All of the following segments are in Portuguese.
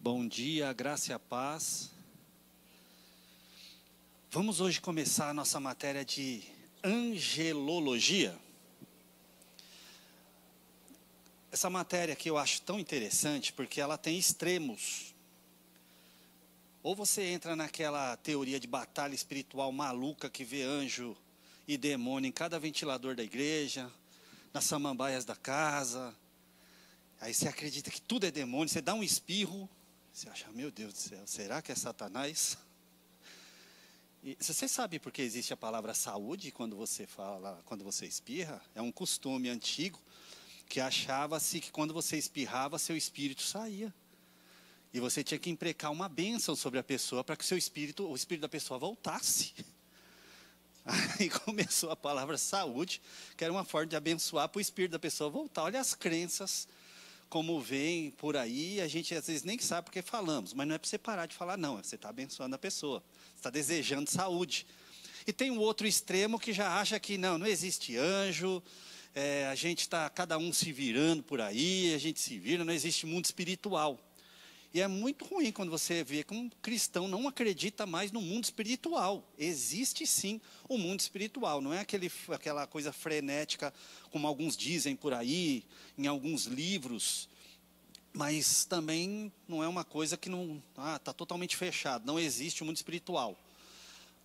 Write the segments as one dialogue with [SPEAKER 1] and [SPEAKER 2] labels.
[SPEAKER 1] Bom dia, graça e a paz. Vamos hoje começar a nossa matéria de angelologia. Essa matéria aqui eu acho tão interessante porque ela tem extremos. Ou você entra naquela teoria de batalha espiritual maluca que vê anjo e demônio em cada ventilador da igreja, nas samambaias da casa. Aí você acredita que tudo é demônio, você dá um espirro, você acha, meu Deus do céu, será que é Satanás? E você sabe por que existe a palavra saúde quando você espirra? É um costume antigo que achava-se que quando você espirrava, seu espírito saía. E você tinha que imprecar uma bênção sobre a pessoa para que o espírito da pessoa voltasse. Aí começou a palavra saúde, que era uma forma de abençoar para o espírito da pessoa voltar. Olha as crenças como vem por aí, a gente às vezes nem sabe porque falamos, mas não é para você parar de falar não, você está abençoando a pessoa, você está desejando saúde. E tem um outro extremo que já acha que não existe anjo, a gente está cada um se virando por aí, a gente se vira, não existe mundo espiritual. E é muito ruim quando você vê que um cristão não acredita mais no mundo espiritual. Existe sim o mundo espiritual, não é aquela coisa frenética, como alguns dizem por aí, em alguns livros. Mas também não é uma coisa que está totalmente fechado, não existe o mundo espiritual.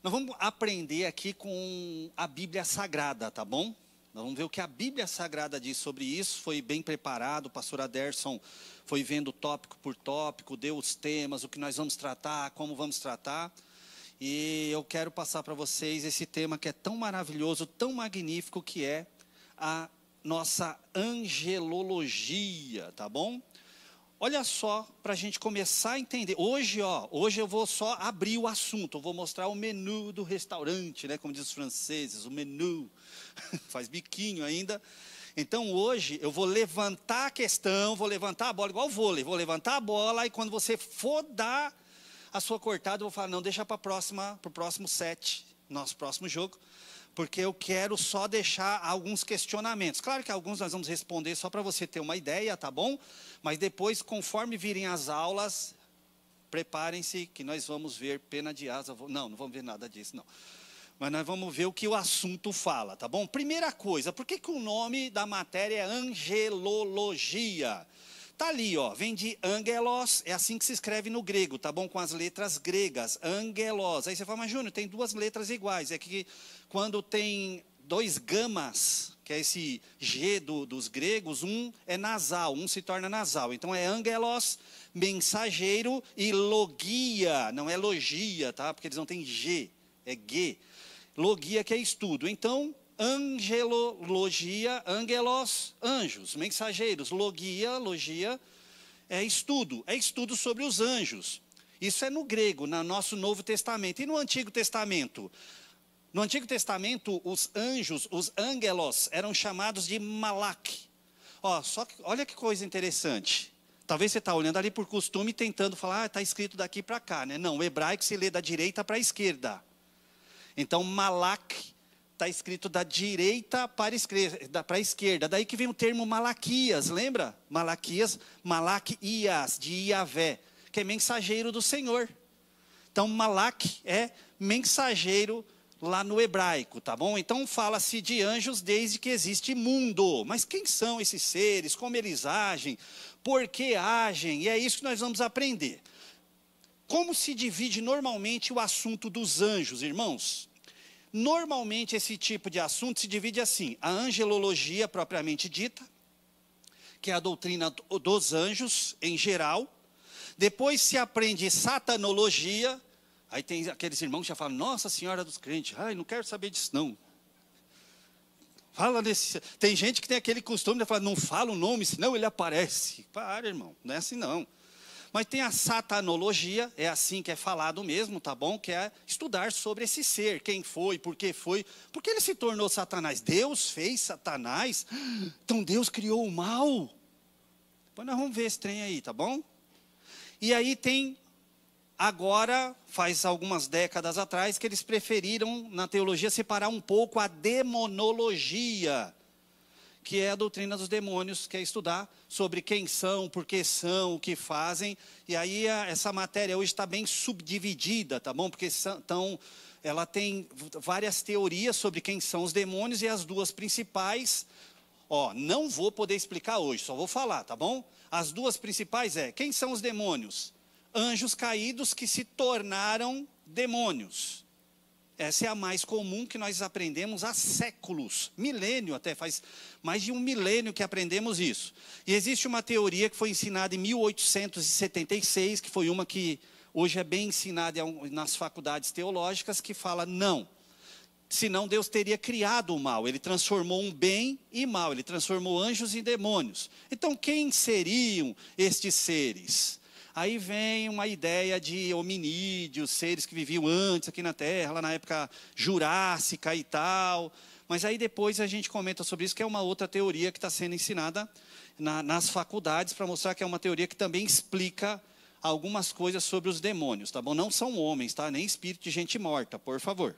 [SPEAKER 1] Nós vamos aprender aqui com a Bíblia Sagrada, tá bom? Nós vamos ver o que a Bíblia Sagrada diz sobre isso. Foi bem preparado, o pastor Aderson foi vendo tópico por tópico, deu os temas, o que nós vamos tratar, como vamos tratar. E eu quero passar para vocês esse tema que é tão maravilhoso, tão magnífico, que é a nossa angelologia, tá bom? Olha só, para a gente começar a entender. Hoje eu vou só abrir o assunto, eu vou mostrar o menu do restaurante, né? Como diz os franceses, o menu. Faz biquinho ainda. Então hoje eu vou levantar a questão, vou levantar a bola, igual vôlei. Vou levantar a bola e quando você for dar a sua cortada, eu vou falar, não, deixa para o próximo set, nosso próximo jogo. Porque eu quero só deixar alguns questionamentos. Claro que alguns nós vamos responder só para você ter uma ideia, tá bom? Mas depois, conforme virem as aulas, preparem-se que nós vamos ver pena de asa. Não vamos ver nada disso, não. Mas nós vamos ver o que o assunto fala, tá bom? Primeira coisa, por que o nome da matéria é angelologia? Está ali, vem de angelos, é assim que se escreve no grego, tá bom? Com as letras gregas, angelos. Aí você fala, mas Júnior, tem duas letras iguais. É que quando tem dois gamas, que é esse G dos gregos, um é nasal, um se torna nasal. Então é angelos, mensageiro, e logia, não é logia, tá? Porque eles não têm G, é G. Logia que é estudo. Então, angelologia, angelos, anjos, mensageiros, logia é estudo sobre os anjos. Isso é no grego, no nosso Novo Testamento. E no Antigo Testamento? No Antigo Testamento, os anjos, os angelos, eram chamados de malak. Olha que coisa interessante. Talvez você está olhando ali por costume, tentando falar, está escrito daqui para cá, né? Não, o hebraico se lê da direita para a esquerda. Então, malak está escrito da direita para a esquerda. Daí que vem o termo Malaquias, lembra? Malaquias, Malaquias, de Iavé, que é mensageiro do Senhor. Então, Malak é mensageiro lá no hebraico, tá bom? Então, fala-se de anjos desde que existe mundo. Mas quem são esses seres? Como eles agem? Por que agem? E é isso que nós vamos aprender. Como se divide normalmente o assunto dos anjos, irmãos? Normalmente esse tipo de assunto se divide assim: a angelologia propriamente dita, que é a doutrina dos anjos em geral. Depois se aprende satanologia. Aí tem aqueles irmãos que já falam, Nossa Senhora dos Crentes, não quero saber disso não. Tem gente que tem aquele costume de falar, não fala o nome, senão ele aparece. Para, irmão, não é assim não. Mas tem a satanologia, é assim que é falado mesmo, tá bom? Que é estudar sobre esse ser, quem foi, por que ele se tornou Satanás. Deus fez Satanás, então Deus criou o mal. Depois nós vamos ver esse trem aí, tá bom? E aí tem, agora, faz algumas décadas atrás, que eles preferiram, na teologia, separar um pouco a demonologia, que é a doutrina dos demônios, que é estudar sobre quem são, por que são, o que fazem. E aí essa matéria hoje está bem subdividida, tá bom? Porque ela tem várias teorias sobre quem são os demônios, e as duas principais, não vou poder explicar hoje, só vou falar, tá bom? As duas principais quem são os demônios? Anjos caídos que se tornaram demônios. Essa é a mais comum, que nós aprendemos há séculos, milênio até, faz mais de um milênio que aprendemos isso. E existe uma teoria que foi ensinada em 1876, que foi uma que hoje é bem ensinada nas faculdades teológicas, que fala não. Senão Deus teria criado o mal, ele transformou um bem em mal, ele transformou anjos em demônios. Então quem seriam estes seres? Aí vem uma ideia de hominídeos, seres que viviam antes aqui na Terra, lá na época jurássica e tal. Mas aí depois a gente comenta sobre isso, que é uma outra teoria que está sendo ensinada nas faculdades, para mostrar que é uma teoria que também explica algumas coisas sobre os demônios, tá bom? Não são homens, tá? Nem espírito de gente morta, por favor.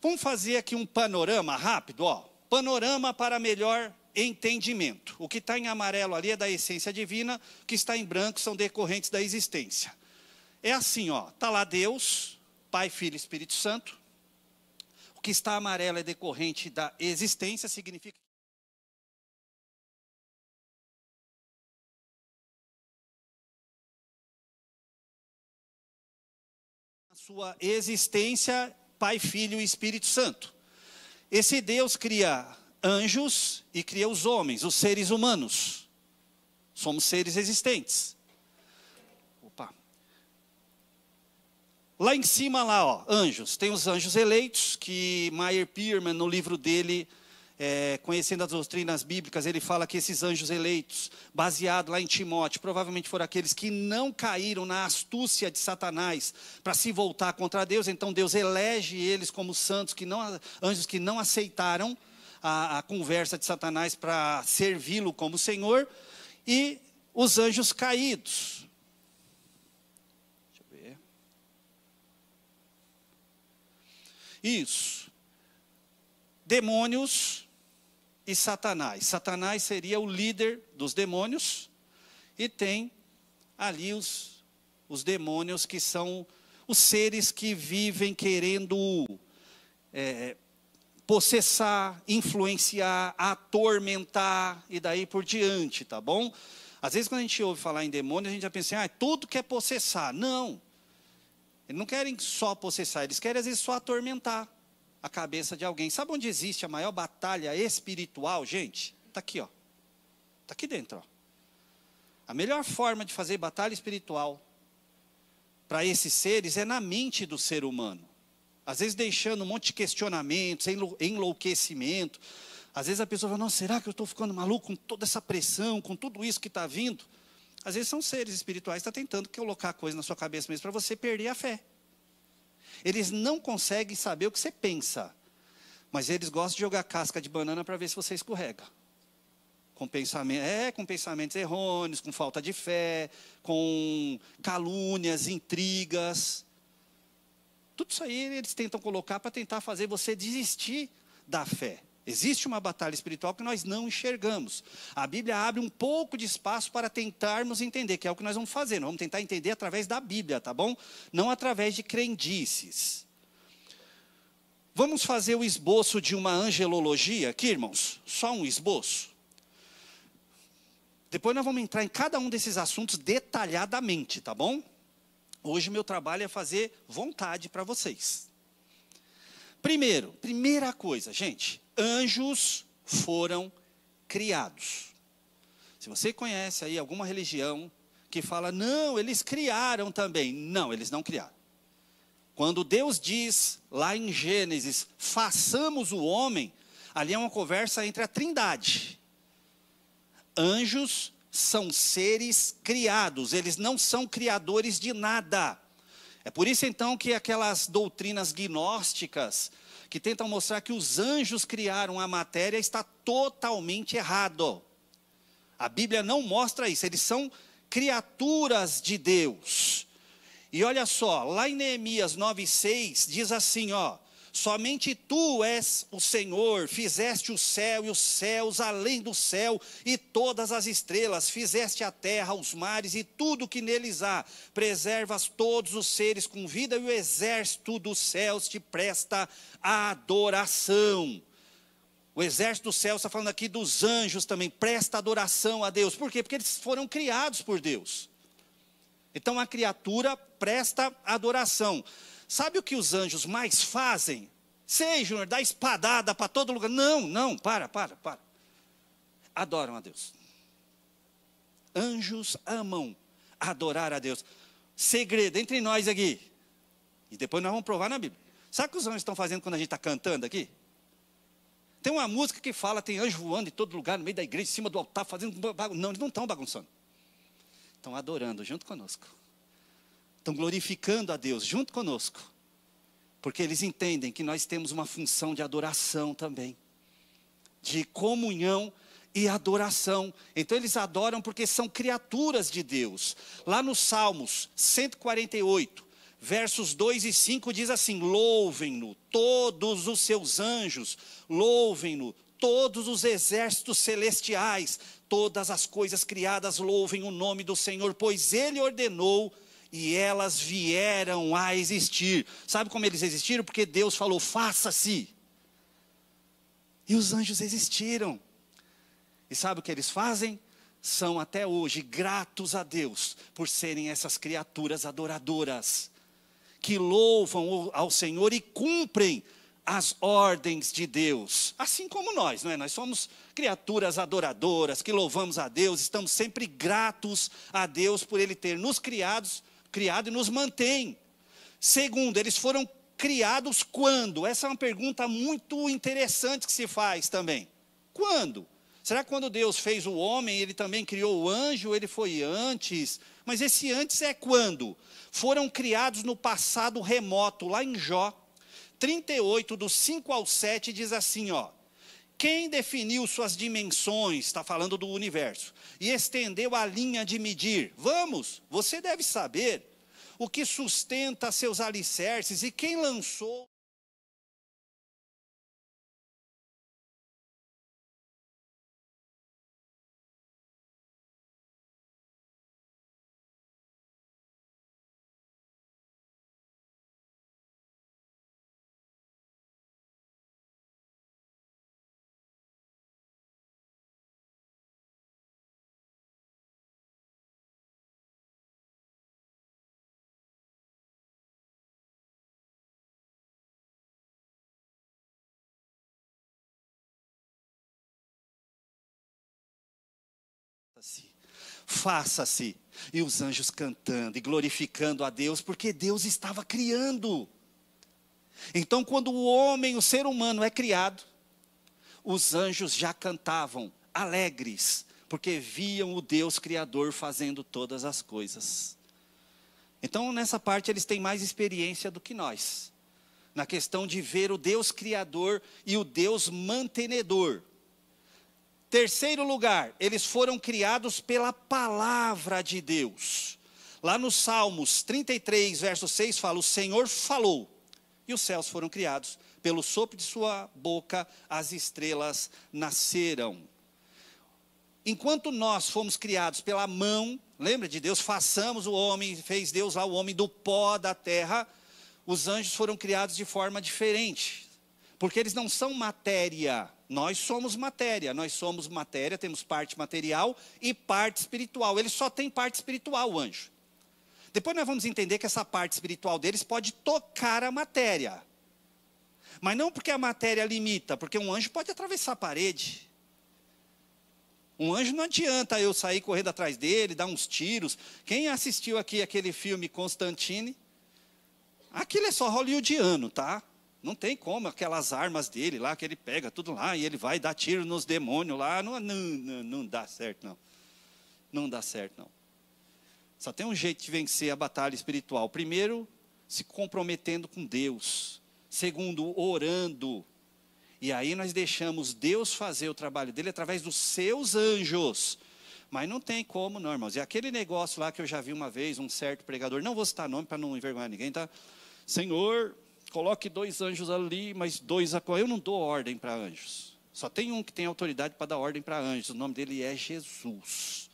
[SPEAKER 1] Vamos fazer aqui um panorama rápido, panorama para melhor entendimento. O que está em amarelo ali é da essência divina, o que está em branco são decorrentes da existência. É assim, está lá Deus, Pai, Filho e Espírito Santo. O que está amarelo é decorrente da existência, significa a sua existência, Pai, Filho e Espírito Santo. Esse Deus cria anjos e cria os homens, os seres humanos. Somos seres existentes. Lá em cima, anjos. Tem os anjos eleitos, que Meyer Pierman, no livro dele, Conhecendo as Doutrinas Bíblicas, ele fala que esses anjos eleitos, baseado lá em Timóteo, provavelmente foram aqueles que não caíram na astúcia de Satanás para se voltar contra Deus. Então Deus elege eles como santos, anjos que não aceitaram a conversa de Satanás para servi-lo como Senhor. E os anjos caídos. Deixa eu ver. Isso. Demônios e Satanás. Satanás seria o líder dos demônios. E tem ali os demônios, que são os seres que vivem querendo possessar, influenciar, atormentar e daí por diante, tá bom? Às vezes quando a gente ouve falar em demônio, a gente já pensa assim, tudo quer possessar. Não, eles não querem só possessar, eles querem às vezes só atormentar a cabeça de alguém. Sabe onde existe a maior batalha espiritual, gente? Está aqui, está aqui dentro. A melhor forma de fazer batalha espiritual para esses seres é na mente do ser humano. Às vezes deixando um monte de questionamentos, enlouquecimento. Às vezes a pessoa fala, não, será que eu estou ficando maluco com toda essa pressão, com tudo isso que está vindo? Às vezes são seres espirituais que estão tentando colocar coisa na sua cabeça mesmo para você perder a fé. Eles não conseguem saber o que você pensa, mas eles gostam de jogar casca de banana para ver se você escorrega. Com pensamentos errôneos, com falta de fé, com calúnias, intrigas. Tudo isso aí eles tentam colocar para tentar fazer você desistir da fé. Existe uma batalha espiritual que nós não enxergamos. A Bíblia abre um pouco de espaço para tentarmos entender, que é o que nós vamos fazer. Nós vamos tentar entender através da Bíblia, tá bom? Não através de crendices. Vamos fazer o esboço de uma angelologia aqui, irmãos? Só um esboço. Depois nós vamos entrar em cada um desses assuntos detalhadamente, tá bom? Hoje meu trabalho é fazer vontade para vocês. Primeira coisa, gente, anjos foram criados. Se você conhece aí alguma religião que fala, não, eles criaram também. Não, eles não criaram. Quando Deus diz, lá em Gênesis, façamos o homem, ali é uma conversa entre a Trindade. Anjos são seres criados, eles não são criadores de nada. É por isso então que aquelas doutrinas gnósticas, que tentam mostrar que os anjos criaram a matéria, está totalmente errado. A Bíblia não mostra isso, eles são criaturas de Deus. E olha só, lá em Neemias 9,6, diz assim, Somente tu és o Senhor, fizeste o céu e os céus, além do céu e todas as estrelas, fizeste a terra, os mares e tudo que neles há, preservas todos os seres com vida e o exército dos céus te presta adoração. O exército dos céus está falando aqui dos anjos também, presta adoração a Deus. Por quê? Porque eles foram criados por Deus. Então a criatura presta adoração. Sabe o que os anjos mais fazem? Sei, Júnior, dá espadada para todo lugar. Não, para. Adoram a Deus. Anjos amam adorar a Deus. Segredo entre nós aqui. E depois nós vamos provar na Bíblia. Sabe o que os anjos estão fazendo quando a gente está cantando aqui? Tem uma música que fala, tem anjo voando em todo lugar, no meio da igreja, em cima do altar, fazendo bagunça. Não, eles não estão bagunçando. Estão adorando junto conosco. Estão glorificando a Deus junto conosco. Porque eles entendem que nós temos uma função de adoração também. De comunhão e adoração. Então eles adoram porque são criaturas de Deus. Lá nos Salmos 148, versos 2 e 5 diz assim: louvem-no todos os seus anjos, louvem-no todos os exércitos celestiais, todas as coisas criadas louvem o nome do Senhor, pois Ele ordenou e elas vieram a existir. Sabe como eles existiram? Porque Deus falou, faça-se. E os anjos existiram. E sabe o que eles fazem? São até hoje gratos a Deus por serem essas criaturas adoradoras, que louvam ao Senhor e cumprem as ordens de Deus, assim como nós, não é? Nós somos criaturas adoradoras, que louvamos a Deus, estamos sempre gratos a Deus por Ele ter nos criado e nos mantém. Segundo, eles foram criados quando? Essa é uma pergunta muito interessante que se faz também. Quando? Será que quando Deus fez o homem, Ele também criou o anjo, Ele foi antes? Mas esse antes é quando? Foram criados no passado remoto, lá em Jó 38, do 5 ao 7, diz assim, ó: quem definiu suas dimensões, está falando do universo, e estendeu a linha de medir? Vamos, você deve saber. O que sustenta seus alicerces e quem lançou? Faça-se. E os anjos cantando e glorificando a Deus, porque Deus estava criando. Então quando o homem, o ser humano é criado, os anjos já cantavam alegres, porque viam o Deus Criador fazendo todas as coisas. Então nessa parte eles têm mais experiência do que nós, na questão de ver o Deus Criador e o Deus mantenedor. Terceiro lugar, eles foram criados pela palavra de Deus. Lá nos Salmos 33, verso 6, fala: o Senhor falou, e os céus foram criados. Pelo sopro de sua boca, as estrelas nasceram. Enquanto nós fomos criados pela mão, lembra de Deus, façamos o homem, fez Deus lá o homem do pó da terra, os anjos foram criados de forma diferente. Porque eles não são matéria. Nós somos matéria, temos parte material e parte espiritual. Ele só tem parte espiritual, o anjo. Depois nós vamos entender que essa parte espiritual deles pode tocar a matéria. Mas não porque a matéria limita, porque um anjo pode atravessar a parede. Um anjo não adianta eu sair correndo atrás dele, dar uns tiros. Quem assistiu aqui aquele filme Constantine? Aquilo é só hollywoodiano, tá? Não tem como, aquelas armas dele lá, que ele pega tudo lá, e ele vai dar tiro nos demônios lá, não dá certo não. Não dá certo não. Só tem um jeito de vencer a batalha espiritual. Primeiro, se comprometendo com Deus. Segundo, orando. E aí nós deixamos Deus fazer o trabalho dele através dos seus anjos. Mas não tem como não, irmãos. E aquele negócio lá que eu já vi uma vez, um certo pregador, não vou citar nome para não envergonhar ninguém, tá? Senhor, coloque 2 anjos ali, mas 2 acolá. Eu não dou ordem para anjos. Só tem um que tem autoridade para dar ordem para anjos. O nome dele é Jesus.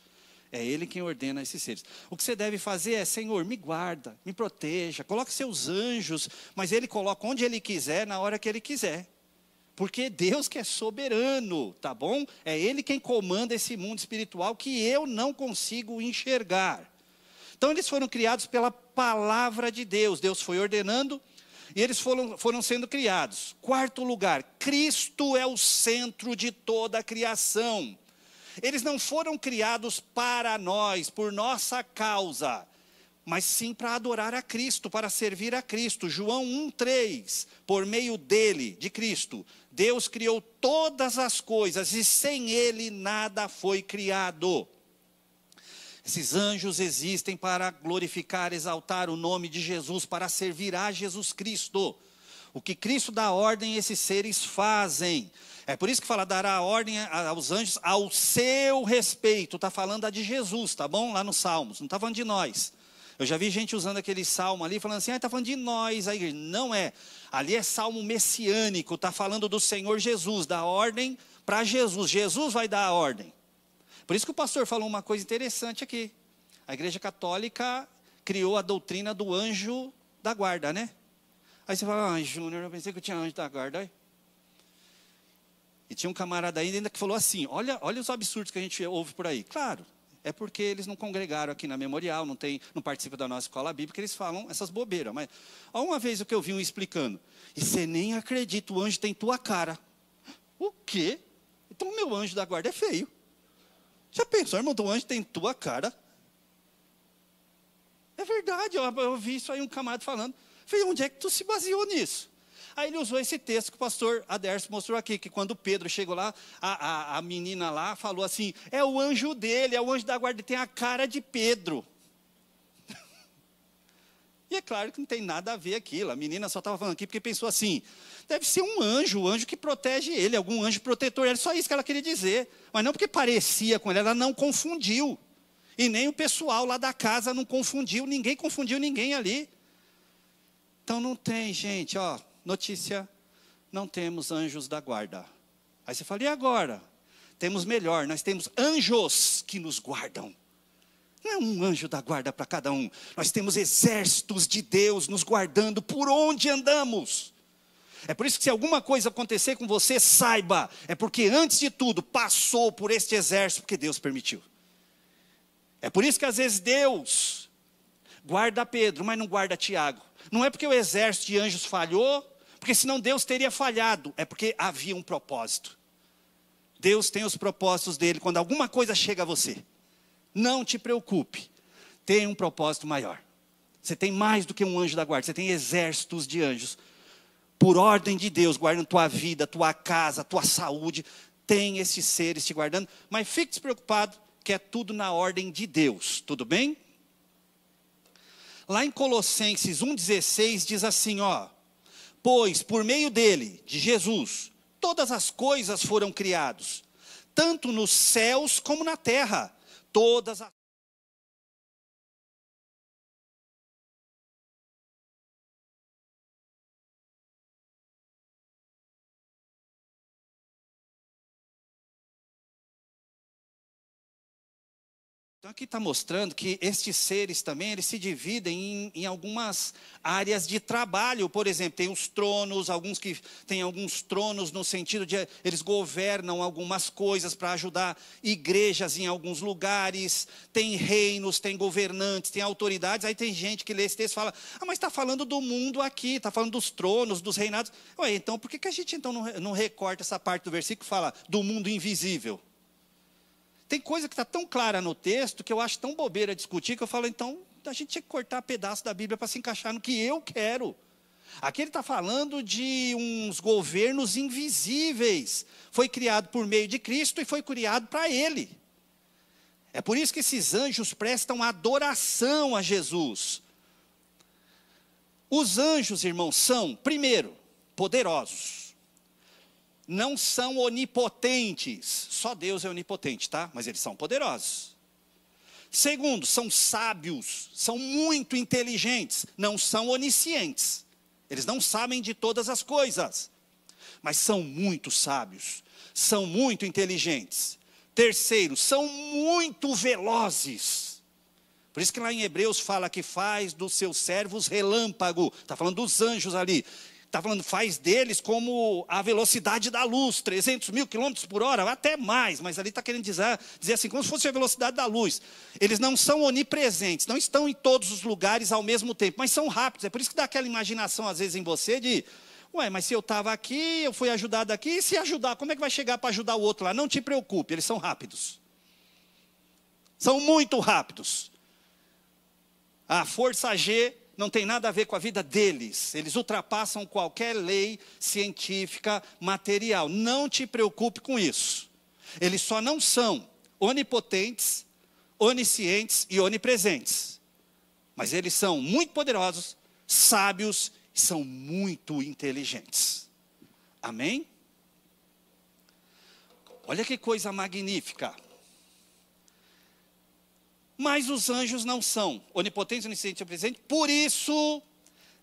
[SPEAKER 1] É Ele quem ordena esses seres. O que você deve fazer é: Senhor, me guarda, me proteja, coloque seus anjos, mas Ele coloca onde Ele quiser, na hora que Ele quiser. Porque Deus que é soberano, tá bom? É Ele quem comanda esse mundo espiritual que eu não consigo enxergar. Então eles foram criados pela palavra de Deus. Deus foi ordenando e eles foram sendo criados. 4º lugar, Cristo é o centro de toda a criação. Eles não foram criados para nós, por nossa causa, mas sim para adorar a Cristo, para servir a Cristo. João 1,3, por meio dele, de Cristo, Deus criou todas as coisas e sem ele nada foi criado. Esses anjos existem para glorificar, exaltar o nome de Jesus, para servir a Jesus Cristo. O que Cristo dá ordem, esses seres fazem. É por isso que fala, dará ordem aos anjos ao seu respeito. Está falando a de Jesus, tá bom? Lá nos Salmos, não está falando de nós. Eu já vi gente usando aquele salmo ali, falando assim, está falando de nós, a igreja. Não é. Ali é salmo messiânico, está falando do Senhor Jesus, dá ordem para Jesus. Jesus vai dar a ordem. Por isso que o pastor falou uma coisa interessante aqui. A Igreja Católica criou a doutrina do anjo da guarda, né? Aí você fala, ai, Júnior, eu pensei que eu tinha anjo da guarda. Aí. E tinha um camarada aí ainda que falou assim, olha os absurdos que a gente ouve por aí. Claro, é porque eles não congregaram aqui na Memorial, não participam da nossa escola bíblica, eles falam essas bobeiras. Mas uma vez o que eu vi um explicando, e você nem acredita, o anjo tem tua cara. O quê? Então o meu anjo da guarda é feio. Já pensou, irmão, o anjo tem tua cara? É verdade, eu vi isso aí um camarada falando. Falei, onde é que tu se baseou nisso? Aí ele usou esse texto que o pastor Aderso mostrou aqui, que quando Pedro chegou lá, a menina lá falou assim, é o anjo dele, é o anjo da guarda, tem a cara de Pedro. E é claro que não tem nada a ver aquilo, a menina só estava falando aqui porque pensou assim, deve ser um anjo, o anjo que protege ele, algum anjo protetor, era só isso que ela queria dizer. Mas não porque parecia com ele, ela não confundiu. E nem o pessoal lá da casa não confundiu ninguém ali. Então não tem, gente, notícia, não temos anjos da guarda. Aí você fala, e agora? Temos melhor, nós temos anjos que nos guardam. Não é um anjo da guarda para cada um. Nós temos exércitos de Deus nos guardando por onde andamos. É por isso que se alguma coisa acontecer com você, saiba, é porque antes de tudo passou por este exército, porque Deus permitiu. É por isso que às vezes Deus guarda Pedro, mas não guarda Tiago. Não é porque o exército de anjos falhou, porque senão Deus teria falhado. É porque havia um propósito. Deus tem os propósitos dele quando alguma coisa chega a você. Não te preocupe, tem um propósito maior. Você tem mais do que um anjo da guarda, você tem exércitos de anjos. Por ordem de Deus, guardando tua vida, tua casa, tua saúde. Tem esses seres te guardando, mas fique despreocupado que é tudo na ordem de Deus, tudo bem? Lá em Colossenses 1,16 diz assim, pois por meio dele, de Jesus, todas as coisas foram criadas, tanto nos céus como na terra. Todas as Então aqui está mostrando que estes seres também, eles se dividem em algumas áreas de trabalho. Por exemplo, tem os tronos, alguns que têm alguns tronos no sentido de eles governam algumas coisas para ajudar igrejas em alguns lugares. Tem reinos, tem governantes, tem autoridades. Aí tem gente que lê esse texto e fala, mas está falando do mundo aqui, está falando dos tronos, dos reinados. Ué, então por que a gente então não recorta essa parte do versículo que fala do mundo invisível? Tem coisa que está tão clara no texto, que eu acho tão bobeira discutir, que eu falo, então, a gente tinha que cortar pedaço da Bíblia para se encaixar no que eu quero. Aqui ele está falando de uns governos invisíveis. Foi criado por meio de Cristo e foi criado para Ele. É por isso que esses anjos prestam adoração a Jesus. Os anjos, irmãos, são, primeiro, poderosos. Não são onipotentes, só Deus é onipotente, tá? Mas eles são poderosos. Segundo, são sábios, são muito inteligentes, não são oniscientes. Eles não sabem de todas as coisas, mas são muito sábios, são muito inteligentes. Terceiro, são muito velozes. Por isso que lá em Hebreus fala que faz dos seus servos relâmpago. Está falando dos anjos ali. Está falando, faz deles como a velocidade da luz, 300 mil quilômetros por hora, até mais. Mas ali está querendo dizer assim, como se fosse a velocidade da luz. Eles não são onipresentes, não estão em todos os lugares ao mesmo tempo, mas são rápidos. É por isso que dá aquela imaginação às vezes em você de, ué, mas se eu estava aqui, eu fui ajudado aqui, e se ajudar, como é que vai chegar para ajudar o outro lá? Não te preocupe, eles são rápidos. São muito rápidos. A força G não tem nada a ver com a vida deles. Eles ultrapassam qualquer lei científica, material. Não te preocupe com isso. Eles só não são onipotentes, oniscientes e onipresentes. Mas eles são muito poderosos, sábios e são muito inteligentes. Amém? Olha que coisa magnífica. Mas os anjos não são onipotentes, oniscientes e onipresentes, por isso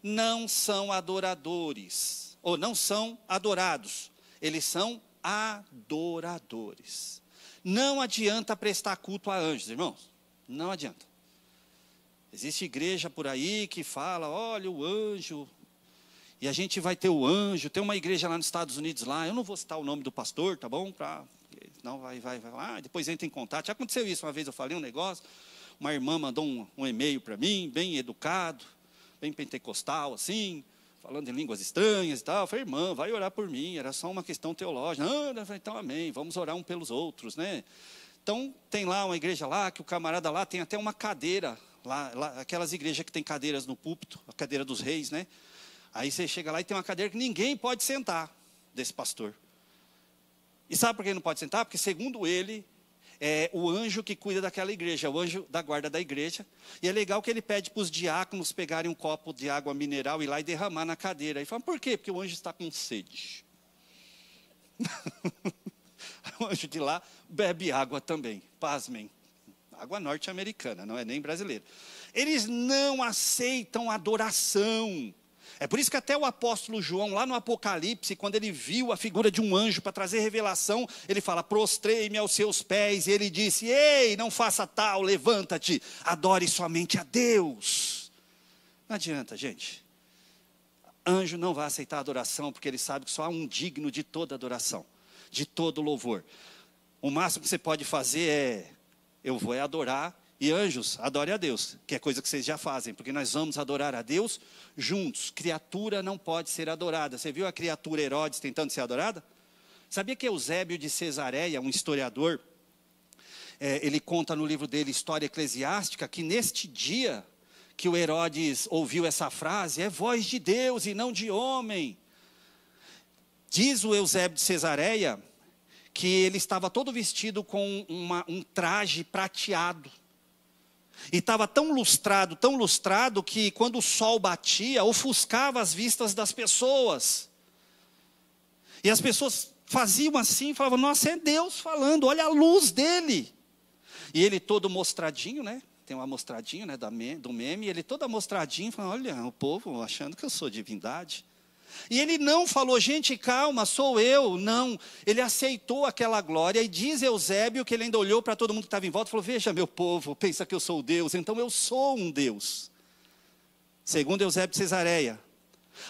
[SPEAKER 1] não são adoradores, ou não são adorados, eles são adoradores. Não adianta prestar culto a anjos, irmãos, não adianta. Existe igreja por aí que fala, olha o anjo, e a gente vai ter o anjo, tem uma igreja lá nos Estados Unidos lá, eu não vou citar o nome do pastor, tá bom? Não, vai lá, depois entra em contato. Já aconteceu isso, uma vez eu falei um negócio, uma irmã mandou um e-mail para mim, bem educado, bem pentecostal assim, falando em línguas estranhas e tal. Eu falei, irmã, vai orar por mim, era só uma questão teológica. Eu falei, então amém, vamos orar um pelos outros, né? Então tem lá uma igreja lá, que o camarada lá tem até uma cadeira, lá, aquelas igrejas que tem cadeiras no púlpito, a cadeira dos reis, né? Aí você chega lá e tem uma cadeira que ninguém pode sentar, desse pastor. E sabe por que ele não pode sentar? Porque segundo ele, é o anjo que cuida daquela igreja, o anjo da guarda da igreja. E é legal que ele pede para os diáconos pegarem um copo de água mineral e ir lá e derramar na cadeira. E fala, por quê? Porque o anjo está com sede. O anjo de lá bebe água também, pasmem. Água norte-americana, não é nem brasileira. Eles não aceitam adoração. É por isso que até o apóstolo João, lá no Apocalipse, quando ele viu a figura de um anjo para trazer revelação, ele fala, prostrei-me aos seus pés, e ele disse, ei, não faça tal, levanta-te, adore somente a Deus. Não adianta, gente. Anjo não vai aceitar adoração, porque ele sabe que só há um digno de toda adoração, de todo louvor. O máximo que você pode fazer é, eu vou adorar. E anjos, adore a Deus, que é coisa que vocês já fazem, porque nós vamos adorar a Deus juntos. Criatura não pode ser adorada. Você viu a criatura Herodes tentando ser adorada? Sabia que Eusébio de Cesareia, um historiador, ele conta no livro dele, História Eclesiástica, que neste dia que o Herodes ouviu essa frase, é voz de Deus e não de homem. Diz o Eusébio de Cesareia, que ele estava todo vestido com um traje prateado. E estava tão lustrado, que quando o sol batia, ofuscava as vistas das pessoas. E as pessoas faziam assim, falavam, nossa, é Deus falando, olha a luz dele. E ele todo mostradinho, né? Tem uma mostradinha, né, do meme, ele todo amostradinho, falando, olha, o povo achando que eu sou divindade. E ele não falou, gente, calma, sou eu. Não, ele aceitou aquela glória. E diz Eusébio que ele ainda olhou para todo mundo que estava em volta e falou, veja meu povo, pensa que eu sou Deus, então eu sou um Deus. Segundo Eusébio de Cesareia,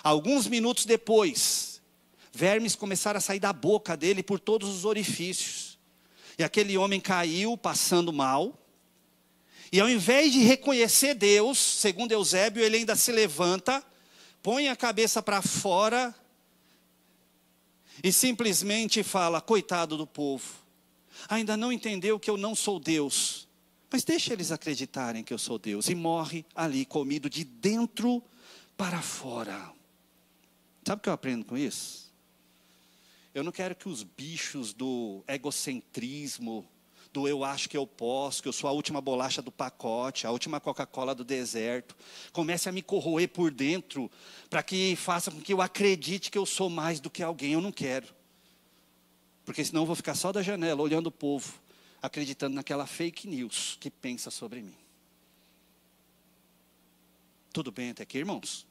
[SPEAKER 1] alguns minutos depois, vermes começaram a sair da boca dele por todos os orifícios. E aquele homem caiu passando mal. E ao invés de reconhecer Deus, segundo Eusébio, ele ainda se levanta, põe a cabeça para fora e simplesmente fala, coitado do povo, ainda não entendeu que eu não sou Deus, mas deixa eles acreditarem que eu sou Deus, e morre ali comido de dentro para fora. Sabe o que eu aprendo com isso? Eu não quero que os bichos do egocentrismo, do eu acho que eu posso, que eu sou a última bolacha do pacote, a última Coca-Cola do deserto, comece a me corroer por dentro, para que faça com que eu acredite que eu sou mais do que alguém. Eu não quero, porque senão eu vou ficar só da janela, olhando o povo, acreditando naquela fake news que pensa sobre mim. Tudo bem até aqui, irmãos?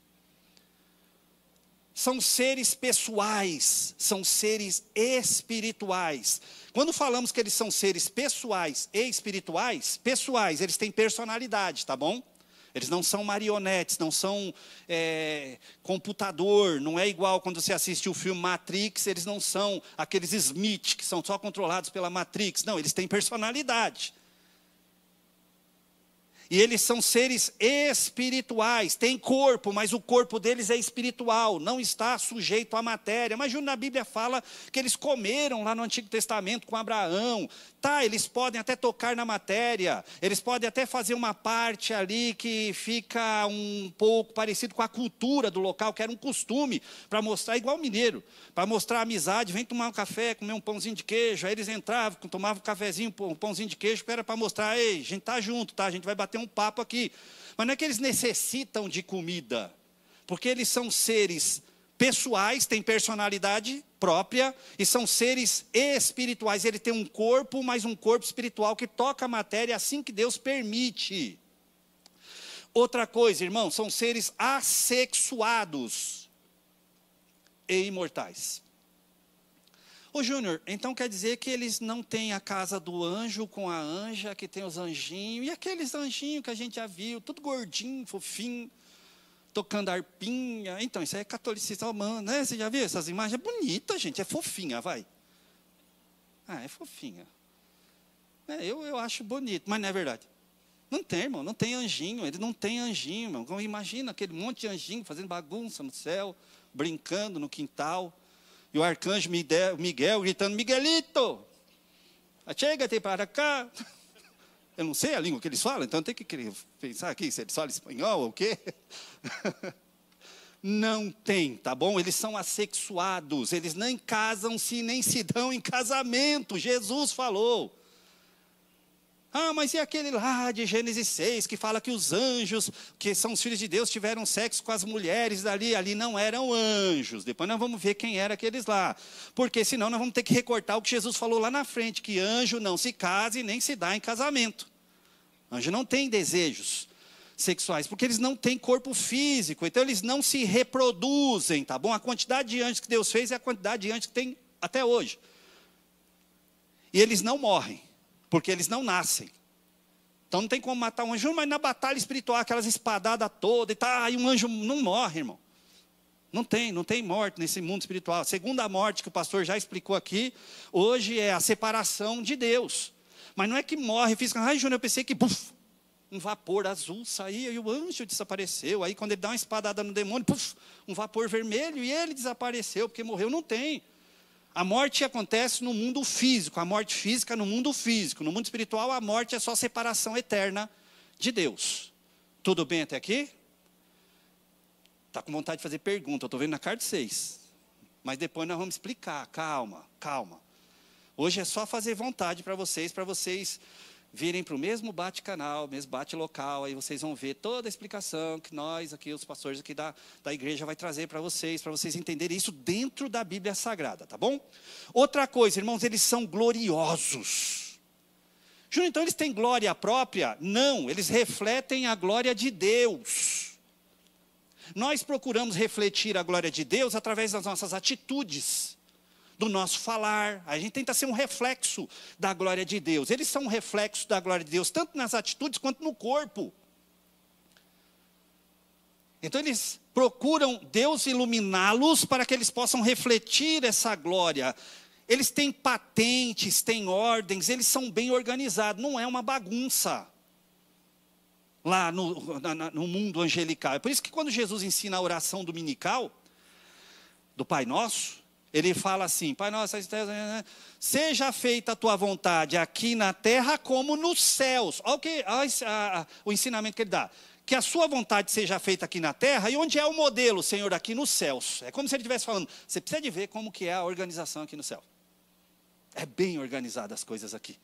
[SPEAKER 1] são seres pessoais, são seres espirituais. Quando falamos que eles são seres pessoais e espirituais, pessoais, eles têm personalidade, tá bom? Eles não são marionetes, não são computador, não é igual quando você assiste o filme Matrix, eles não são aqueles Smith, que são só controlados pela Matrix. Não, eles têm personalidade. E eles são seres espirituais, têm corpo, mas o corpo deles é espiritual, não está sujeito à matéria. Mas na Bíblia fala que eles comeram lá no Antigo Testamento com Abraão. Tá, eles podem até tocar na matéria, eles podem até fazer uma parte ali que fica um pouco parecido com a cultura do local, que era um costume, para mostrar, igual mineiro, para mostrar a amizade, vem tomar um café, comer um pãozinho de queijo. Aí eles entravam, tomavam um cafezinho, um pãozinho de queijo, que era para mostrar, ei, a gente está junto, tá? A gente vai bater um papo aqui. Mas não é que eles necessitam de comida, porque eles são seres pessoais, têm personalidade própria, e são seres espirituais. Ele tem um corpo, mas um corpo espiritual que toca a matéria assim que Deus permite. Outra coisa, irmão, são seres assexuados e imortais. Ô Júnior, então quer dizer que eles não têm a casa do anjo com a anja, que tem os anjinhos, e aqueles anjinhos que a gente já viu, tudo gordinho, fofinho, tocando arpinha. Então, isso aí é catolicismo romano, né? Você já viu essas imagens? É bonita, gente, é fofinha, vai. Ah, é fofinha. Eu acho bonito, mas não é verdade. Não tem, irmão, não tem anjinho, ele não tem anjinho, irmão. Imagina aquele monte de anjinho fazendo bagunça no céu, brincando no quintal. E o arcanjo Miguel gritando, Miguelito, chega-te para cá. Eu não sei a língua que eles falam, então tem que pensar aqui se eles falam espanhol ou o quê. Não tem, tá bom? Eles são assexuados, eles nem casam-se, nem se dão em casamento. Jesus falou. Ah, mas e aquele lá de Gênesis 6, que fala que os anjos, que são os filhos de Deus, tiveram sexo com as mulheres ali não eram anjos. Depois nós vamos ver quem eram aqueles lá. Porque senão nós vamos ter que recortar o que Jesus falou lá na frente, que anjo não se casa e nem se dá em casamento. Anjo não tem desejos sexuais, porque eles não têm corpo físico, então eles não se reproduzem, tá bom? A quantidade de anjos que Deus fez é a quantidade de anjos que tem até hoje. E eles não morrem, porque eles não nascem. Então não tem como matar um anjo, mas na batalha espiritual, aquelas espadadas todas, e tá, aí um anjo não morre, irmão. Não tem morte nesse mundo espiritual. A segunda morte que o pastor já explicou aqui, hoje é a separação de Deus. Mas não é que morre fisicamente. Ai, Júnior, eu pensei que um vapor azul saía e o anjo desapareceu. Aí quando ele dá uma espadada no demônio, um vapor vermelho e ele desapareceu, porque morreu. Não tem. A morte acontece no mundo físico, a morte física no mundo físico. No mundo espiritual, a morte é só separação eterna de Deus. Tudo bem até aqui? Está com vontade de fazer pergunta, eu estou vendo na cara de vocês. Mas depois nós vamos explicar, calma. Hoje é só fazer vontade para vocês virem para o mesmo bate-canal, mesmo bate-local, aí vocês vão ver toda a explicação que nós aqui, os pastores aqui da igreja, vai trazer para vocês entenderem isso dentro da Bíblia Sagrada, tá bom? Outra coisa, irmãos, eles são gloriosos. Júnior, então eles têm glória própria? Não, eles refletem a glória de Deus. Nós procuramos refletir a glória de Deus através das nossas atitudes, do nosso falar. A gente tenta ser um reflexo da glória de Deus. Eles são um reflexo da glória de Deus, tanto nas atitudes quanto no corpo. Então eles procuram Deus iluminá-los para que eles possam refletir essa glória. Eles têm patentes, têm ordens, eles são bem organizados, não é uma bagunça lá no mundo angelical. É por isso que quando Jesus ensina a oração dominical do Pai Nosso, ele fala assim, Pai Nosso, seja feita a tua vontade aqui na terra como nos céus. Olha o ensinamento que ele dá. Que a sua vontade seja feita aqui na terra, e onde é o modelo, Senhor, aqui nos céus. É como se ele estivesse falando, você precisa de ver como que é a organização aqui no céu. É bem organizada as coisas aqui.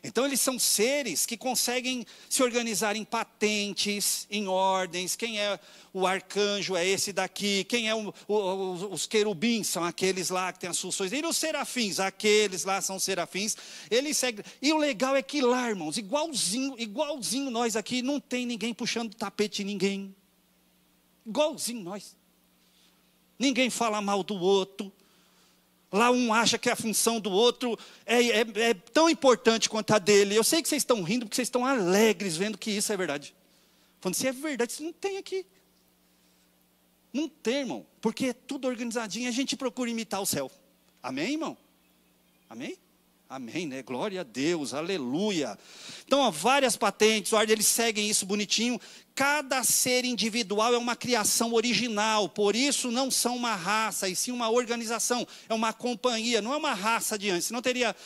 [SPEAKER 1] Então eles são seres que conseguem se organizar em patentes, em ordens. Quem é o arcanjo é esse daqui. Quem é os querubins são aqueles lá que têm as funções. E os serafins, aqueles lá são serafins. Eles seguem. E o legal é que lá, irmãos, igualzinho nós aqui, não tem ninguém puxando o tapete de ninguém. Igualzinho nós. Ninguém fala mal do outro. Lá um acha que a função do outro é tão importante quanto a dele. Eu sei que vocês estão rindo porque vocês estão alegres vendo que isso é verdade. Falando, se é verdade, isso não tem aqui. Não tem, irmão. Porque é tudo organizadinho, a gente procura imitar o céu. Amém, irmão? Amém? Amém, né? Glória a Deus, aleluia. Então, ó, várias patentes, eles seguem isso bonitinho. Cada ser individual é uma criação original, por isso não são uma raça, e sim uma organização, é uma companhia, não é uma raça de anjos. Senão teria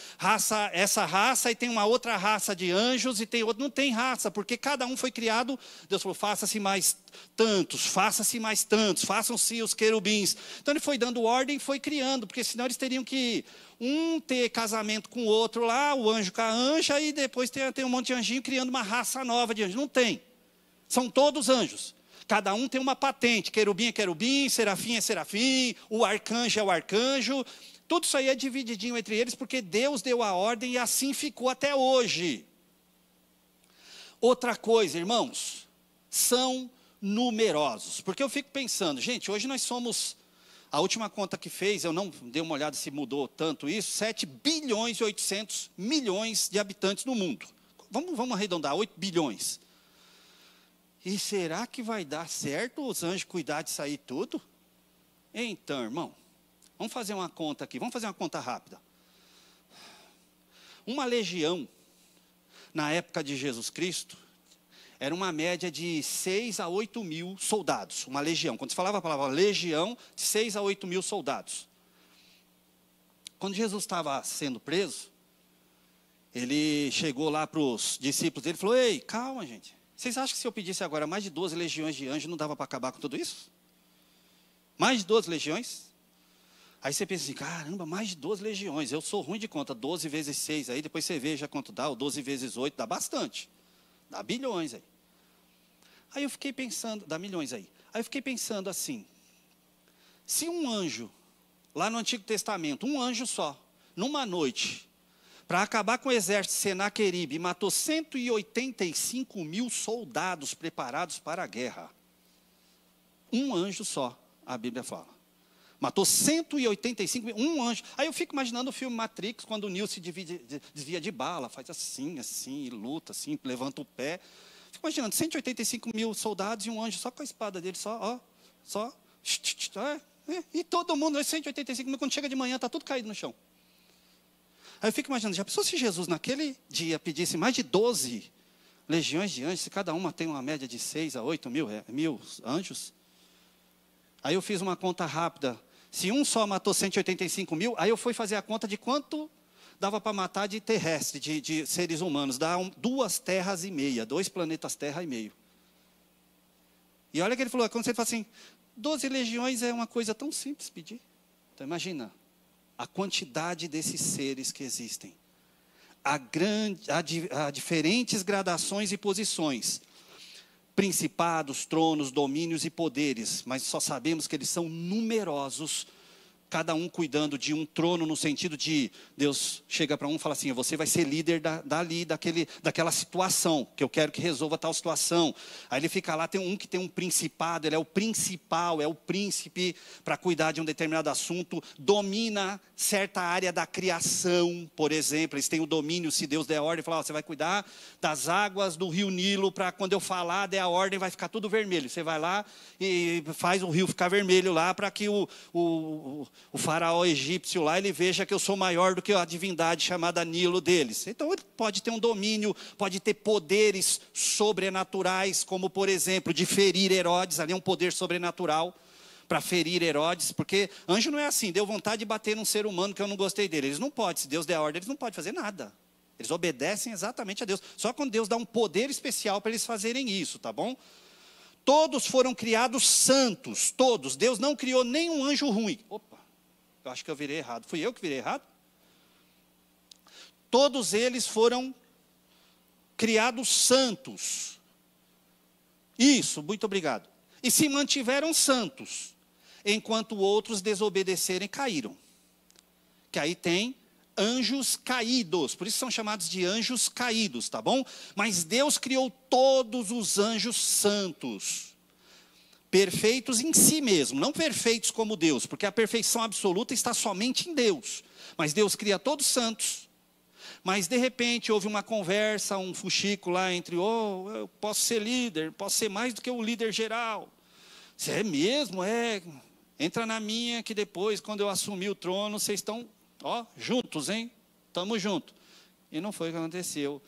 [SPEAKER 1] essa raça e tem uma outra raça de anjos e tem outra. Não tem raça, porque cada um foi criado, Deus falou, faça-se mais tantos, façam-se os querubins. Então ele foi dando ordem e foi criando, porque senão eles teriam que ter casamento com o outro lá, o anjo com a anja, e depois tem um monte de anjinho criando uma raça nova de anjos. Não tem. São todos anjos. Cada um tem uma patente. Querubim é querubim, serafim é serafim, o arcanjo é o arcanjo. Tudo isso aí é divididinho entre eles, porque Deus deu a ordem e assim ficou até hoje. Outra coisa, irmãos, são numerosos. Porque eu fico pensando, gente, hoje nós somos, a última conta que fez, eu não dei uma olhada se mudou tanto isso, 7 bilhões e 800 milhões de habitantes no mundo. Vamos arredondar, 8 bilhões. E será que vai dar certo os anjos cuidar disso aí tudo? Então, irmão, vamos fazer uma conta aqui, vamos fazer uma conta rápida. Uma legião, na época de Jesus Cristo, era uma média de 6 a 8 mil soldados. Uma legião, quando se falava a palavra legião, de 6 a 8 mil soldados. Quando Jesus estava sendo preso, ele chegou lá para os discípulos dele e falou, ei, calma, gente. Vocês acham que se eu pedisse agora mais de 12 legiões de anjos, não dava para acabar com tudo isso? Mais de 12 legiões? Aí você pensa assim, caramba, mais de 12 legiões. Eu sou ruim de conta, 12 vezes 6, aí depois você veja quanto dá, ou 12 vezes 8, dá bastante. Dá bilhões aí. Aí eu fiquei pensando, dá milhões aí. Aí eu fiquei pensando assim, se um anjo, lá no Antigo Testamento, um anjo só, numa noite, para acabar com o exército de Senaqueribe, matou 185 mil soldados preparados para a guerra. Um anjo só, a Bíblia fala. Matou 185 mil, um anjo. Aí eu fico imaginando o filme Matrix, quando o Neo se desvia de bala, faz assim, e luta, assim, levanta o pé. Fico imaginando, 185 mil soldados e um anjo só com a espada dele, e todo mundo, 185 mil, quando chega de manhã, está tudo caído no chão. Aí eu fico imaginando, já pensou se Jesus naquele dia pedisse mais de 12 legiões de anjos, se cada uma tem uma média de 6 a 8 mil anjos? Aí eu fiz uma conta rápida, se um só matou 185 mil, aí eu fui fazer a conta de quanto dava para matar de terrestre, de seres humanos, dá 2 terras e meia, 2 planetas terra e meio. E olha que ele falou, quando você fala assim, 12 legiões é uma coisa tão simples pedir. Então imagina, a quantidade desses seres que existem. Há diferentes gradações e posições. Principados, tronos, domínios e poderes. Mas só sabemos que eles são numerosos. Cada um cuidando de um trono no sentido de Deus chega para um e fala assim, você vai ser líder daquela situação, que eu quero que resolva tal situação. Aí ele fica lá, tem um que tem um principado, ele é o principal, é o príncipe para cuidar de um determinado assunto, domina certa área da criação, por exemplo, eles têm o domínio, se Deus der a ordem, fala, você vai cuidar das águas do rio Nilo, para quando eu falar, der a ordem, vai ficar tudo vermelho. Você vai lá e faz o rio ficar vermelho lá, para que o faraó egípcio lá, ele veja que eu sou maior do que a divindade chamada Nilo deles. Então ele pode ter um domínio, pode ter poderes sobrenaturais, como por exemplo, de ferir Herodes, ali é um poder sobrenatural, para ferir Herodes, porque anjo não é assim, deu vontade de bater num ser humano que eu não gostei dele. Eles não podem, se Deus der a ordem, eles não podem fazer nada. Eles obedecem exatamente a Deus. Só quando Deus dá um poder especial para eles fazerem isso, tá bom? Todos foram criados santos, todos. Deus não criou nenhum anjo ruim. Opa, eu acho que eu virei errado. Fui eu que virei errado? Todos eles foram criados santos. Isso, muito obrigado. E se mantiveram santos, enquanto outros desobedeceram e caíram. Que aí tem anjos caídos, por isso são chamados de anjos caídos, tá bom? Mas Deus criou todos os anjos santos. perfeitos em si mesmo, não perfeitos como Deus, porque a perfeição absoluta está somente em Deus. Mas Deus cria todos santos. Mas de repente houve uma conversa, um fuxico lá entre, eu posso ser líder, posso ser mais do que o líder geral. Se é mesmo, entra na minha que depois, quando eu assumir o trono, vocês estão, juntos, hein? Estamos juntos. E não foi o que aconteceu.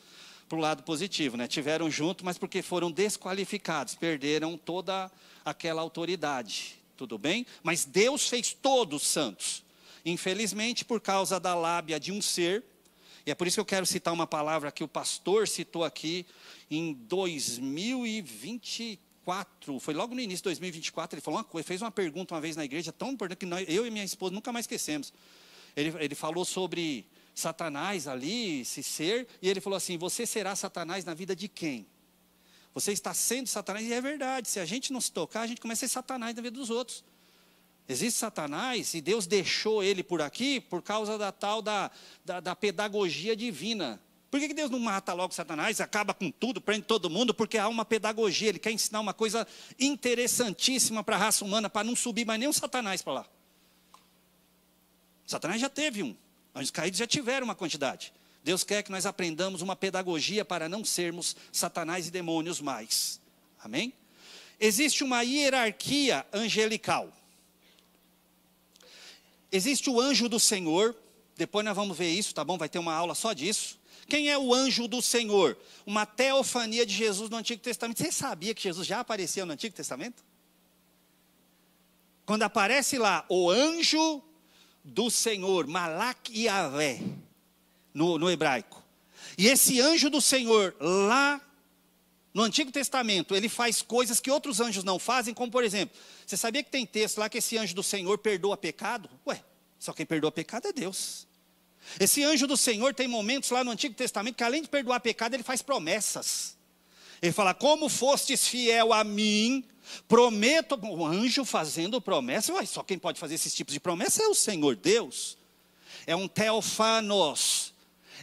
[SPEAKER 1] Para o lado positivo, né? Tiveram junto, mas porque foram desqualificados, perderam toda aquela autoridade, tudo bem? Mas Deus fez todos santos. Infelizmente, por causa da lábia de um ser, e é por isso que eu quero citar uma palavra que o pastor citou aqui em 2024, foi logo no início de 2024, ele falou uma coisa, fez uma pergunta uma vez na igreja, tão importante que eu e minha esposa nunca mais esquecemos. Ele falou sobre Satanás ali, esse ser, e ele falou assim, você será Satanás na vida de quem? Você está sendo Satanás, e é verdade, se a gente não se tocar, a gente começa a ser Satanás na vida dos outros. Existe Satanás, e Deus deixou ele por aqui, por causa da tal da pedagogia divina. Por que Deus não mata logo Satanás, acaba com tudo, prende todo mundo? Porque há uma pedagogia, ele quer ensinar uma coisa interessantíssima para a raça humana, para não subir mais nenhum Satanás para lá. Satanás já teve um. Anjos caídos já tiveram uma quantidade. Deus quer que nós aprendamos uma pedagogia para não sermos Satanás e demônios mais. Amém? Existe uma hierarquia angelical. Existe o anjo do Senhor. Depois nós vamos ver isso, tá bom? Vai ter uma aula só disso. Quem é o anjo do Senhor? Uma teofania de Jesus no Antigo Testamento. Você sabia que Jesus já apareceu no Antigo Testamento? Quando aparece lá o anjo do Senhor, Malak Yavé, no hebraico. E esse anjo do Senhor, lá no Antigo Testamento, ele faz coisas que outros anjos não fazem, como por exemplo, você sabia que tem texto lá que esse anjo do Senhor perdoa pecado? Só quem perdoa pecado é Deus. Esse anjo do Senhor tem momentos lá no Antigo Testamento que além de perdoar pecado, ele faz promessas. Ele fala, como fostes fiel a mim, prometo, o anjo fazendo promessa, só quem pode fazer esses tipos de promessa é o Senhor Deus. É um teofanos,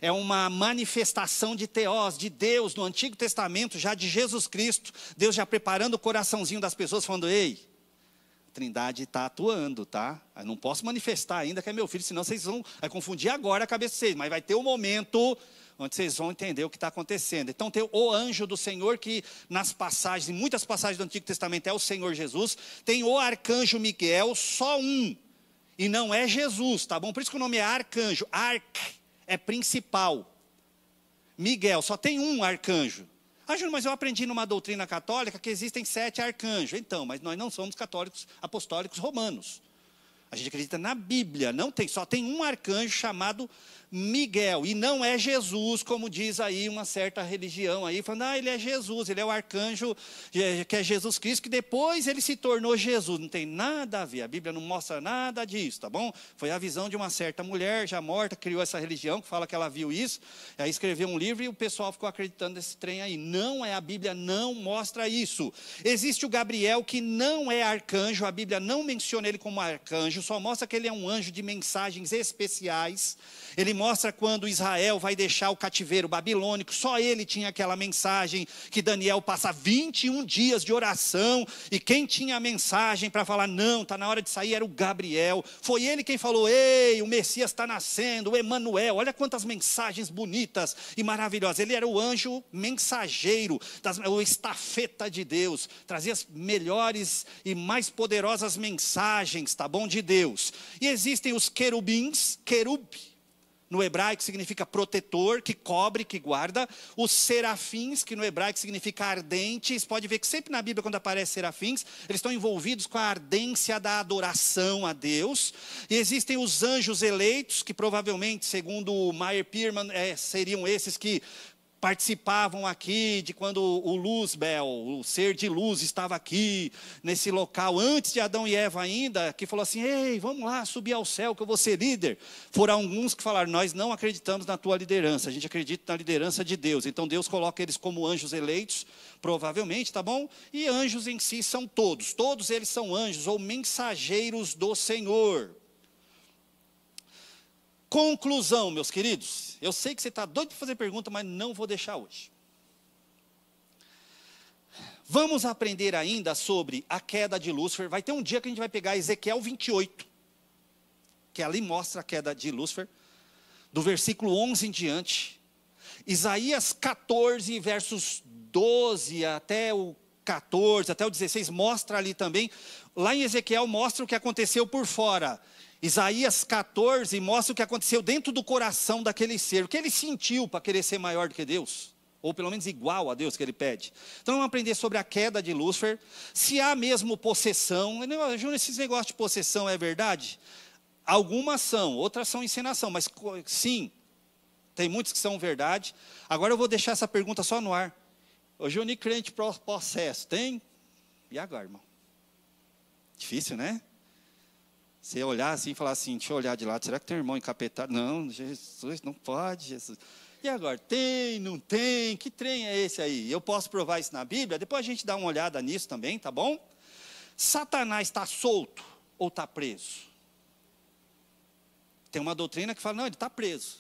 [SPEAKER 1] é uma manifestação de teós, de Deus, no Antigo Testamento, já de Jesus Cristo, Deus já preparando o coraçãozinho das pessoas, falando, ei, a Trindade está atuando, tá? Eu não posso manifestar ainda que é meu filho, senão vocês vão confundir agora a cabeça de vocês, mas vai ter um momento onde vocês vão entender o que está acontecendo. Então tem o anjo do Senhor, que nas passagens, em muitas passagens do Antigo Testamento é o Senhor Jesus. Tem o arcanjo Miguel, só um, e não é Jesus, tá bom? Por isso que o nome é arcanjo, é principal. Miguel, só tem um arcanjo. Júnior, mas eu aprendi numa doutrina católica que existem 7 arcanjos. Então, mas nós não somos católicos apostólicos romanos. A gente acredita na Bíblia, só tem um arcanjo chamado Miguel, e não é Jesus, como diz aí uma certa religião aí, falando, ele é Jesus, ele é o arcanjo, que é Jesus Cristo, que depois ele se tornou Jesus. Não tem nada a ver, a Bíblia não mostra nada disso, tá bom? Foi a visão de uma certa mulher, já morta, criou essa religião, que fala que ela viu isso, aí escreveu um livro e o pessoal ficou acreditando nesse trem aí. Não é, a Bíblia não mostra isso. Existe o Gabriel, que não é arcanjo, a Bíblia não menciona ele como arcanjo, só mostra que ele é um anjo de mensagens especiais. Ele mostra quando Israel vai deixar o cativeiro babilônico, só ele tinha aquela mensagem que Daniel passa 21 dias de oração, e quem tinha a mensagem para falar, não, está na hora de sair, era o Gabriel. Foi ele quem falou, ei, o Messias está nascendo, o Emanuel, olha quantas mensagens bonitas e maravilhosas. Ele era o anjo mensageiro, o estafeta de Deus, trazia as melhores e mais poderosas mensagens, tá bom, de Deus. E existem os querubins, querub, no hebraico significa protetor, que cobre, que guarda. Os serafins, que no hebraico significa ardentes. Pode ver que sempre na Bíblia, quando aparece serafins, eles estão envolvidos com a ardência da adoração a Deus. E existem os anjos eleitos, que provavelmente, segundo o Meyer Pierman, seriam esses que participavam aqui de quando o Luzbel, o ser de luz, estava aqui, nesse local, antes de Adão e Eva ainda, que falou assim, ei, vamos lá, subir ao céu que eu vou ser líder. Foram alguns que falaram, nós não acreditamos na tua liderança, a gente acredita na liderança de Deus. Então Deus coloca eles como anjos eleitos, provavelmente, tá bom? E anjos em si são todos eles são anjos ou mensageiros do Senhor. Conclusão, meus queridos, eu sei que você está doido para fazer pergunta, mas não vou deixar hoje. Vamos aprender ainda sobre a queda de Lúcifer. Vai ter um dia que a gente vai pegar Ezequiel 28, que ali mostra a queda de Lúcifer, do versículo 11 em diante. Isaías 14, versos 12 até o 14, até o 16, mostra ali também. Lá em Ezequiel mostra o que aconteceu por fora. Isaías 14 mostra o que aconteceu dentro do coração daquele ser. O que ele sentiu para querer ser maior do que Deus. Ou pelo menos igual a Deus que ele pede. Então vamos aprender sobre a queda de Lúcifer. Se há mesmo possessão. Júnior, esses negócios de possessão é verdade? Algumas são, outras são encenação. Mas sim, tem muitos que são verdade. Agora eu vou deixar essa pergunta só no ar. Ô Júnior, crente possesso, tem? E agora, irmão? Difícil, né? Você olhar assim e falar assim, deixa eu olhar de lado, será que tem um irmão encapetado? Não, Jesus, não pode, Jesus. E agora, tem, não tem? Que trem é esse aí? Eu posso provar isso na Bíblia? Depois a gente dá uma olhada nisso também, tá bom? Satanás está solto ou está preso? Tem uma doutrina que fala, não, ele está preso.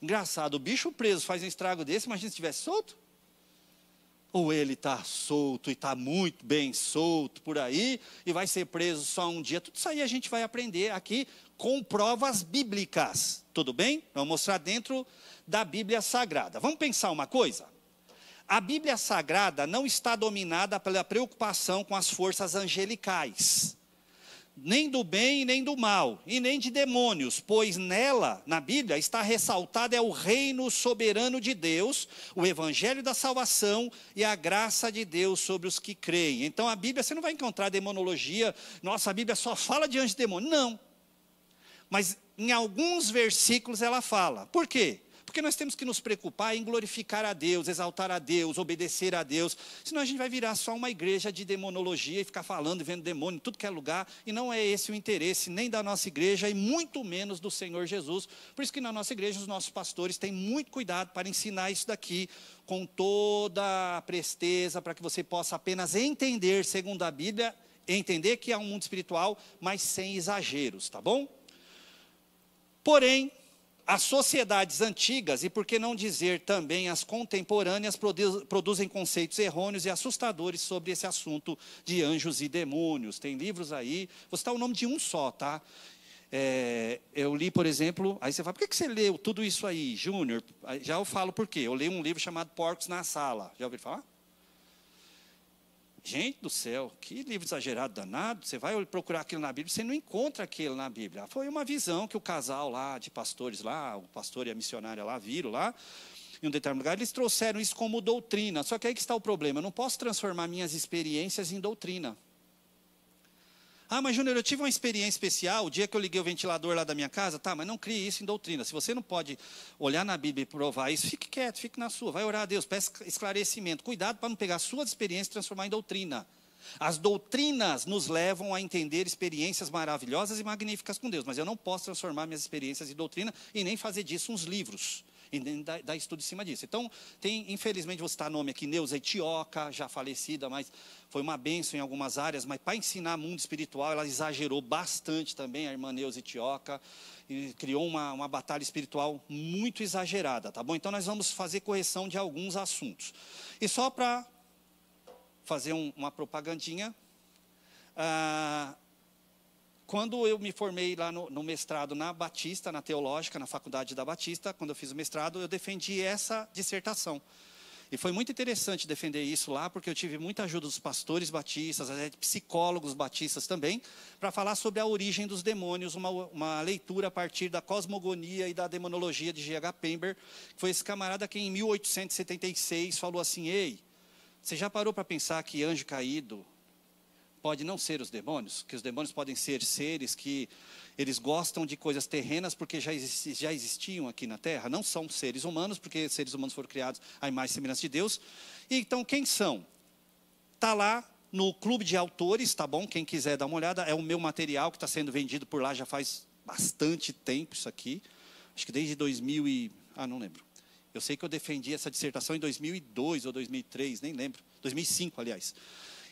[SPEAKER 1] Engraçado, o bicho preso faz um estrago desse, imagina se estivesse solto. Ou ele está solto e está muito bem solto por aí, e vai ser preso só um dia. Tudo isso aí a gente vai aprender aqui com provas bíblicas, tudo bem? Vamos mostrar dentro da Bíblia Sagrada. Vamos pensar uma coisa? A Bíblia Sagrada não está dominada pela preocupação com as forças angelicais, nem do bem nem do mal, e nem de demônios, pois nela, na Bíblia, está ressaltado o reino soberano de Deus, o evangelho da salvação e a graça de Deus sobre os que creem. Então a Bíblia, você não vai encontrar demonologia, nossa, a Bíblia só fala de anjo e demônio. Não. Mas em alguns versículos ela fala. Por quê? Porque nós temos que nos preocupar em glorificar a Deus, exaltar a Deus, obedecer a Deus. Senão a gente vai virar só uma igreja de demonologia e ficar falando e vendo demônio em tudo que é lugar. E não é esse o interesse nem da nossa igreja e muito menos do Senhor Jesus. Por isso que na nossa igreja os nossos pastores têm muito cuidado para ensinar isso daqui com toda a presteza, para que você possa apenas entender, segundo a Bíblia, entender que há um mundo espiritual, mas sem exageros, tá bom? Porém, as sociedades antigas, e por que não dizer também as contemporâneas, produzem conceitos errôneos e assustadores sobre esse assunto de anjos e demônios. Tem livros aí, vou citar o nome de um só, tá? Eu li, por exemplo, aí você fala, por que você leu tudo isso aí, Júnior? Já eu falo por quê. Eu li um livro chamado Porcos na Sala. Já ouviu falar? Gente do céu, que livro exagerado, danado. Você vai procurar aquilo na Bíblia, você não encontra aquilo na Bíblia. Foi uma visão que o casal lá, de pastores lá, o pastor e a missionária lá, viram lá, em um determinado lugar, eles trouxeram isso como doutrina. Só que aí que está o problema, eu não posso transformar minhas experiências em doutrina. Ah, mas Júnior, eu tive uma experiência especial, o dia que eu liguei o ventilador lá da minha casa, tá, mas não crie isso em doutrina. Se você não pode olhar na Bíblia e provar isso, fique quieto, fique na sua, vai orar a Deus, peça esclarecimento. Cuidado para não pegar suas experiências e transformar em doutrina. As doutrinas nos levam a entender experiências maravilhosas e magníficas com Deus, mas eu não posso transformar minhas experiências em doutrina e nem fazer disso uns livros. E nem dar estudo em cima disso. Então, infelizmente, vou citar nome aqui, Neuza Etioca, já falecida, mas foi uma bênção em algumas áreas, mas para ensinar mundo espiritual, ela exagerou bastante também, a irmã Neuza Etioca, e criou uma batalha espiritual muito exagerada, tá bom? Então, nós vamos fazer correção de alguns assuntos. E só para fazer uma propagandinha, quando eu me formei lá no mestrado na Batista, na Teológica, na Faculdade da Batista, quando eu fiz o mestrado, eu defendi essa dissertação. E foi muito interessante defender isso lá, porque eu tive muita ajuda dos pastores batistas, psicólogos batistas também, para falar sobre a origem dos demônios, uma leitura a partir da cosmogonia e da demonologia de G.H. Pember, que foi esse camarada que em 1876 falou assim, ei, você já parou para pensar que anjo caído pode não ser os demônios, que os demônios podem ser seres que eles gostam de coisas terrenas porque já existiam aqui na Terra, não são seres humanos, porque seres humanos foram criados à imagem e semelhança de Deus. E então quem são? Está lá no clube de autores, tá bom? Quem quiser dar uma olhada, é o meu material que está sendo vendido por lá já faz bastante tempo isso aqui, acho que desde 2000 e... não lembro. Eu sei que eu defendi essa dissertação em 2002 ou 2003, nem lembro, 2005 aliás.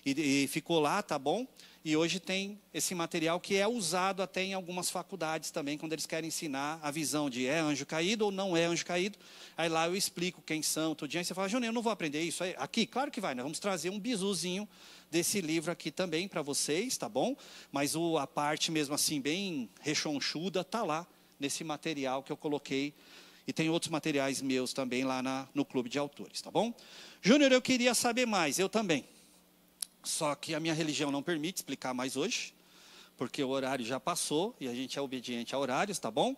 [SPEAKER 1] e ficou lá, tá bom? E hoje tem esse material que é usado até em algumas faculdades também, quando eles querem ensinar a visão de é anjo caído ou não é anjo caído. Aí lá eu explico quem são, tudo. Aí você fala, Júnior, eu não vou aprender isso aqui? Claro que vai, nós vamos trazer um bizuzinho desse livro aqui também para vocês, tá bom? Mas a parte mesmo assim, bem rechonchuda, tá lá nesse material que eu coloquei. E tem outros materiais meus também lá no Clube de Autores, tá bom? Júnior, eu queria saber mais, eu também. Só que a minha religião não permite explicar mais hoje, porque o horário já passou e a gente é obediente a horários, tá bom?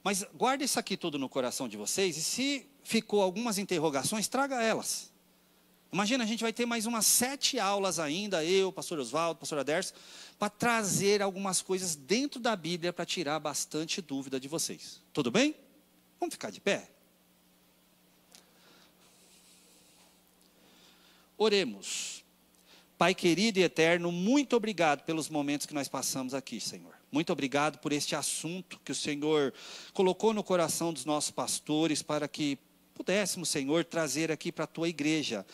[SPEAKER 1] Mas guarda isso aqui tudo no coração de vocês e se ficou algumas interrogações, traga elas. Imagina, a gente vai ter mais umas 7 aulas ainda, eu, pastor Oswaldo, pastor Aderso, para trazer algumas coisas dentro da Bíblia para tirar bastante dúvida de vocês. Tudo bem? Vamos ficar de pé? Oremos. Pai querido e eterno, muito obrigado pelos momentos que nós passamos aqui, Senhor. Muito obrigado por este assunto que o Senhor colocou no coração dos nossos pastores para que pudéssemos, Senhor, trazer aqui para a tua igreja.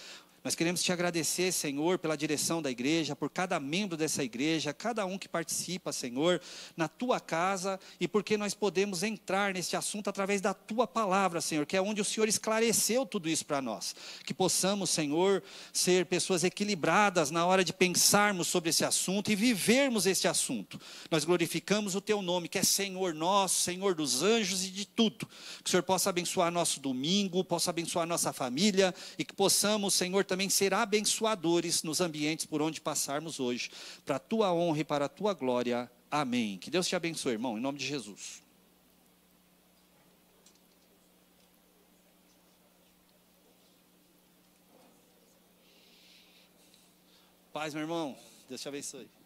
[SPEAKER 1] Nós queremos te agradecer, Senhor, pela direção da igreja, por cada membro dessa igreja, cada um que participa, Senhor, na tua casa, e porque nós podemos entrar nesse assunto através da tua palavra, Senhor, que é onde o Senhor esclareceu tudo isso para nós. Que possamos, Senhor, ser pessoas equilibradas na hora de pensarmos sobre esse assunto e vivermos esse assunto. Nós glorificamos o teu nome, que é Senhor nosso, Senhor dos anjos e de tudo. Que o Senhor possa abençoar nosso domingo, possa abençoar nossa família, e que possamos, Senhor, também ser abençoadores nos ambientes por onde passarmos hoje, para a tua honra e para a tua glória. Amém. Que Deus te abençoe, irmão, em nome de Jesus. Paz, meu irmão. Deus te abençoe.